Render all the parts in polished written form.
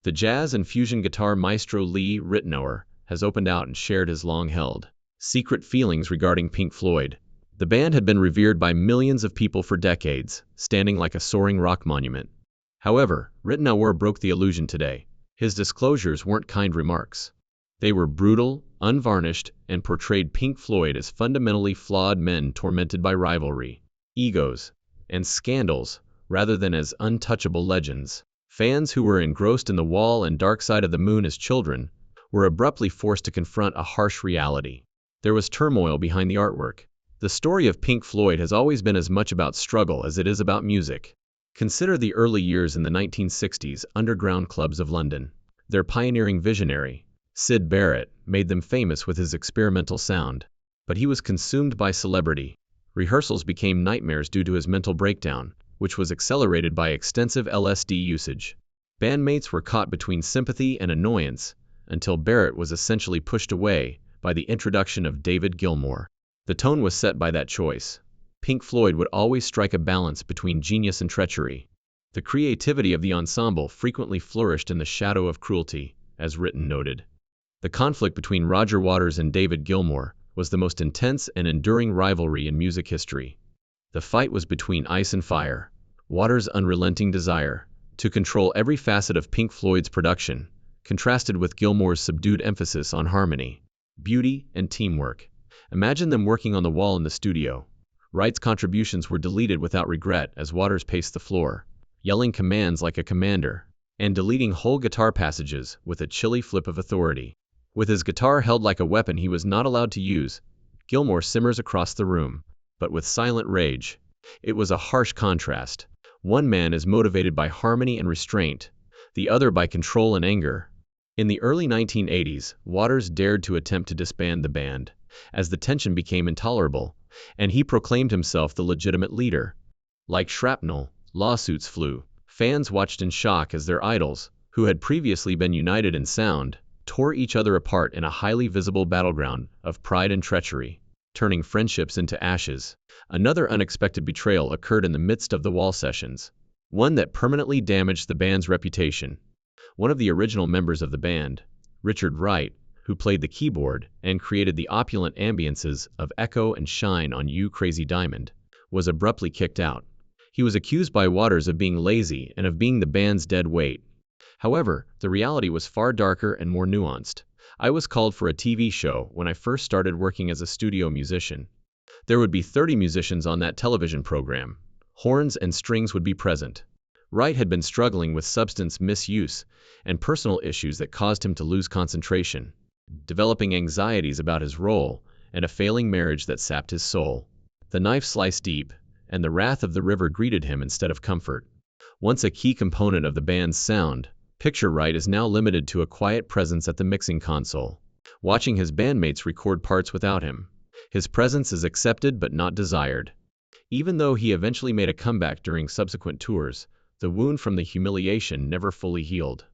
The jazz and fusion guitar maestro Ritenour has opened out and shared his long-held secret feelings regarding Pink Floyd. The band had been revered by millions of people for decades, standing like a soaring rock monument. However, Ritenour broke the illusion today. His disclosures weren't kind remarks. They were brutal, unvarnished, and portrayed Pink Floyd as fundamentally flawed men tormented by rivalry, egos, and scandals, rather than as untouchable legends. Fans who were engrossed in The Wall and Dark Side of the Moon as children were abruptly forced to confront a harsh reality. There was turmoil behind the artwork. The story of Pink Floyd has always been as much about struggle as it is about music. Consider the early years in the 1960s underground clubs of London. Their pioneering visionary, Syd Barrett, made them famous with his experimental sound. But he was consumed by celebrity. Rehearsals became nightmares due to his mental breakdown, which was accelerated by extensive LSD usage. Bandmates were caught between sympathy and annoyance, until Barrett was essentially pushed away by the introduction of David Gilmour. The tone was set by that choice. Pink Floyd would always strike a balance between genius and treachery. The creativity of the ensemble frequently flourished in the shadow of cruelty, as Ritenour noted. The conflict between Roger Waters and David Gilmour was the most intense and enduring rivalry in music history. The fight was between ice and fire. Waters' unrelenting desire to control every facet of Pink Floyd's production contrasted with Gilmour's subdued emphasis on harmony, beauty, and teamwork. Imagine them working on The Wall in the studio. Wright's contributions were deleted without regret as Waters paced the floor, yelling commands like a commander, and deleting whole guitar passages with a chilly flip of authority. With his guitar held like a weapon he was not allowed to use, Gilmour simmers across the room, but with silent rage. It was a harsh contrast. One man is motivated by harmony and restraint, the other by control and anger. In the early 1980s, Waters dared to attempt to disband the band, as the tension became intolerable, and he proclaimed himself the legitimate leader. Like shrapnel, lawsuits flew. Fans watched in shock as their idols, who had previously been united in sound, tore each other apart in a highly visible battleground of pride and treachery, turning friendships into ashes. Another unexpected betrayal occurred in the midst of the Wall sessions, one that permanently damaged the band's reputation. One of the original members of the band, Richard Wright, who played the keyboard and created the opulent ambiances of Echo and Shine on You Crazy Diamond, was abruptly kicked out. He was accused by Waters of being lazy and of being the band's dead weight. However, the reality was far darker and more nuanced. I was called for a TV show when I first started working as a studio musician. There would be 30 musicians on that television program. Horns and strings would be present. Wright had been struggling with substance misuse and personal issues that caused him to lose concentration, developing anxieties about his role and a failing marriage that sapped his soul. The knife sliced deep, and the wrath of the river greeted him instead of comfort. Once a key component of the band's sound, Picture Wright is now limited to a quiet presence at the mixing console, watching his bandmates record parts without him. His presence is accepted but not desired. Even though he eventually made a comeback during subsequent tours, the wound from the humiliation never fully healed.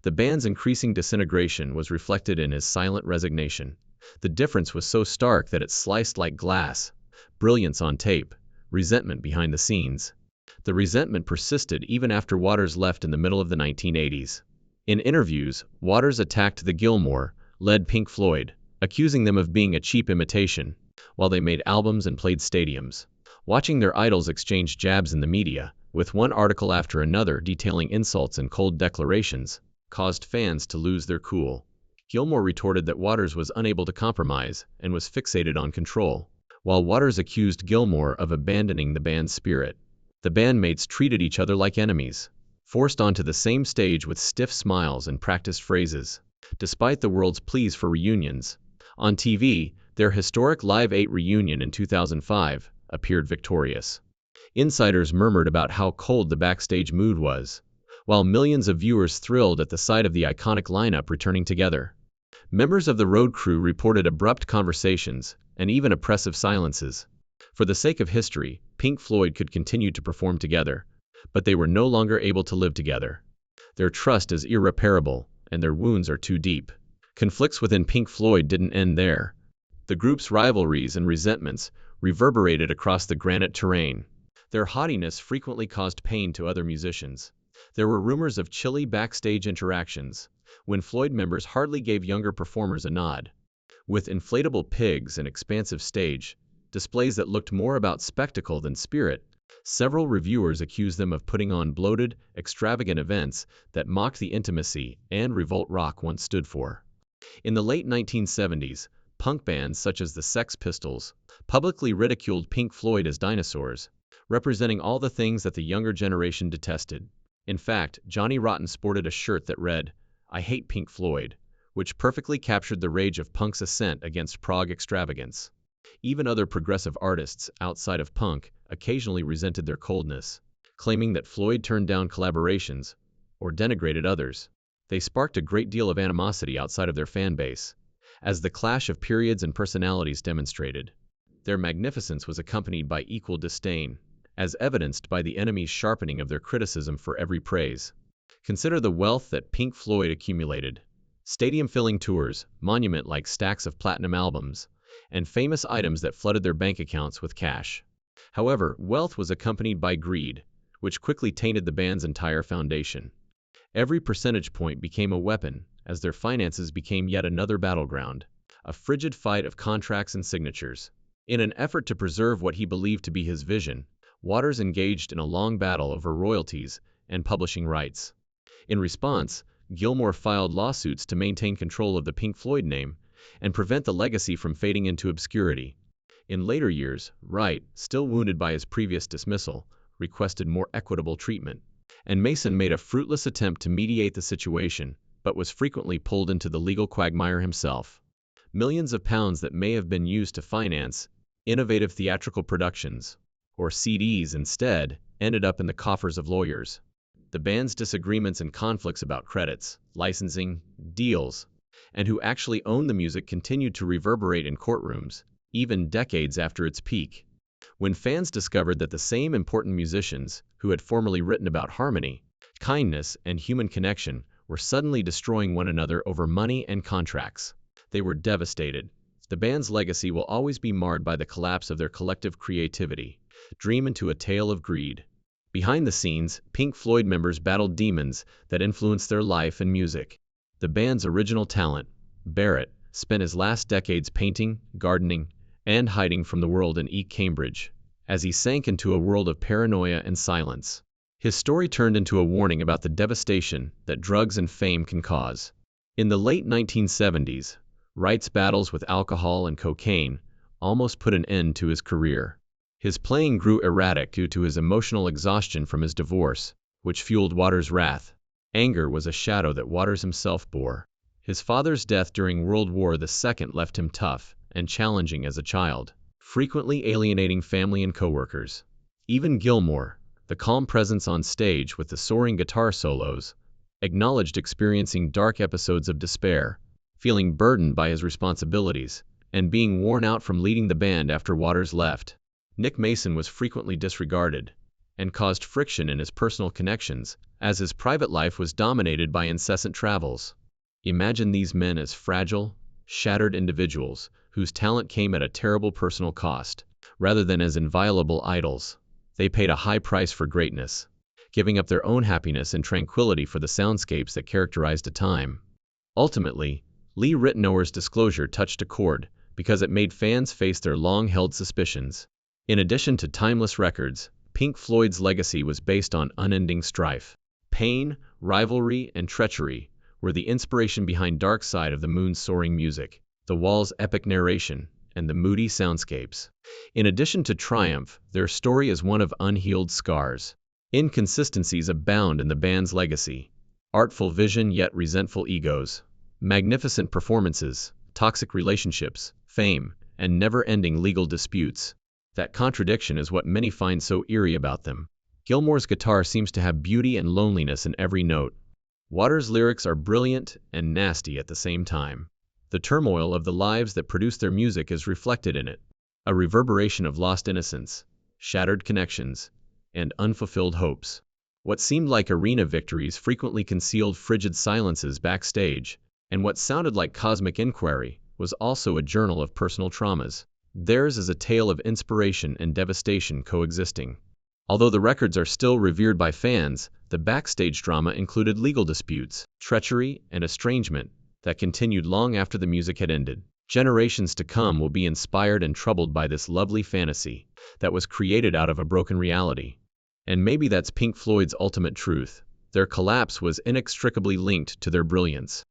The band's increasing disintegration was reflected in his silent resignation. The difference was so stark that it sliced like glass. Brilliance on tape, resentment behind the scenes. The resentment persisted even after Waters left in the middle of the 1980s. In interviews, Waters attacked the Gilmour-led Pink Floyd, accusing them of being a cheap imitation, while they made albums and played stadiums. Watching their idols exchange jabs in the media, with one article after another detailing insults and cold declarations, caused fans to lose their cool. Gilmour retorted that Waters was unable to compromise and was fixated on control, while Waters accused Gilmour of abandoning the band's spirit. The bandmates treated each other like enemies, forced onto the same stage with stiff smiles and practiced phrases. Despite the world's pleas for reunions, on TV, their historic Live 8 reunion in 2005 appeared victorious. Insiders murmured about how cold the backstage mood was, while millions of viewers thrilled at the sight of the iconic lineup returning together. Members of the road crew reported abrupt conversations and even oppressive silences. For the sake of history, Pink Floyd could continue to perform together, but they were no longer able to live together. Their trust is irreparable, and their wounds are too deep. Conflicts within Pink Floyd didn't end there. The group's rivalries and resentments reverberated across the granite terrain. Their haughtiness frequently caused pain to other musicians. There were rumors of chilly backstage interactions, when Floyd members hardly gave younger performers a nod. With inflatable pigs and expansive stage displays that looked more about spectacle than spirit, several reviewers accused them of putting on bloated, extravagant events that mocked the intimacy and revolt rock once stood for. In the late 1970s, punk bands such as the Sex Pistols publicly ridiculed Pink Floyd as dinosaurs, representing all the things that the younger generation detested. In fact, Johnny Rotten sported a shirt that read, "I hate Pink Floyd," which perfectly captured the rage of punk's ascent against prog extravagance. Even other progressive artists outside of punk occasionally resented their coldness, claiming that Floyd turned down collaborations or denigrated others. They sparked a great deal of animosity outside of their fan base, as the clash of periods and personalities demonstrated. Their magnificence was accompanied by equal disdain, as evidenced by the enemy's sharpening of their criticism for every praise. Consider the wealth that Pink Floyd accumulated. Stadium-filling tours, monument-like stacks of platinum albums, and famous items that flooded their bank accounts with cash. However, wealth was accompanied by greed, which quickly tainted the band's entire foundation. Every percentage point became a weapon, as their finances became yet another battleground, a frigid fight of contracts and signatures. In an effort to preserve what he believed to be his vision, Waters engaged in a long battle over royalties and publishing rights. In response, Gilmour filed lawsuits to maintain control of the Pink Floyd name and prevent the legacy from fading into obscurity. In later years, Wright, still wounded by his previous dismissal, requested more equitable treatment, and Mason made a fruitless attempt to mediate the situation, but was frequently pulled into the legal quagmire himself. Millions of pounds that may have been used to finance innovative theatrical productions, or CDs instead, ended up in the coffers of lawyers. The band's disagreements and conflicts about credits, licensing, deals, and who actually owned the music continued to reverberate in courtrooms, even decades after its peak. When fans discovered that the same important musicians who had formerly written about harmony, kindness, and human connection were suddenly destroying one another over money and contracts, they were devastated. The band's legacy will always be marred by the collapse of their collective creativity, dream into a tale of greed. Behind the scenes, Pink Floyd members battled demons that influenced their life and music. The band's original talent, Barrett, spent his last decades painting, gardening, and hiding from the world in East Cambridge, as he sank into a world of paranoia and silence. His story turned into a warning about the devastation that drugs and fame can cause. In the late 1970s, Wright's battles with alcohol and cocaine almost put an end to his career. His playing grew erratic due to his emotional exhaustion from his divorce, which fueled Waters' wrath. Anger was a shadow that Waters himself bore. His father's death during World War II left him tough and challenging as a child, frequently alienating family and coworkers. Even Gilmour, the calm presence on stage with the soaring guitar solos, acknowledged experiencing dark episodes of despair, feeling burdened by his responsibilities, and being worn out from leading the band after Waters left. Nick Mason was frequently disregarded and caused friction in his personal connections, as his private life was dominated by incessant travels. Imagine these men as fragile, shattered individuals whose talent came at a terrible personal cost, rather than as inviolable idols. They paid a high price for greatness, giving up their own happiness and tranquility for the soundscapes that characterized a time. Ultimately, Lee Ritenour's disclosure touched a chord because it made fans face their long-held suspicions. In addition to timeless records, Pink Floyd's legacy was based on unending strife. Pain, rivalry, and treachery were the inspiration behind Dark Side of the Moon's soaring music, The Wall's epic narration, and the moody soundscapes. In addition to triumph, their story is one of unhealed scars. Inconsistencies abound in the band's legacy. Artful vision yet resentful egos. Magnificent performances, toxic relationships, fame, and never-ending legal disputes. That contradiction is what many find so eerie about them. Gilmour's guitar seems to have beauty and loneliness in every note. Waters' lyrics are brilliant and nasty at the same time. The turmoil of the lives that produce their music is reflected in it, a reverberation of lost innocence, shattered connections, and unfulfilled hopes. What seemed like arena victories frequently concealed frigid silences backstage, and what sounded like cosmic inquiry was also a journal of personal traumas. Theirs is a tale of inspiration and devastation coexisting. Although the records are still revered by fans, the backstage drama included legal disputes, treachery, and estrangement that continued long after the music had ended. Generations to come will be inspired and troubled by this lovely fantasy that was created out of a broken reality. And maybe that's Pink Floyd's ultimate truth. Their collapse was inextricably linked to their brilliance.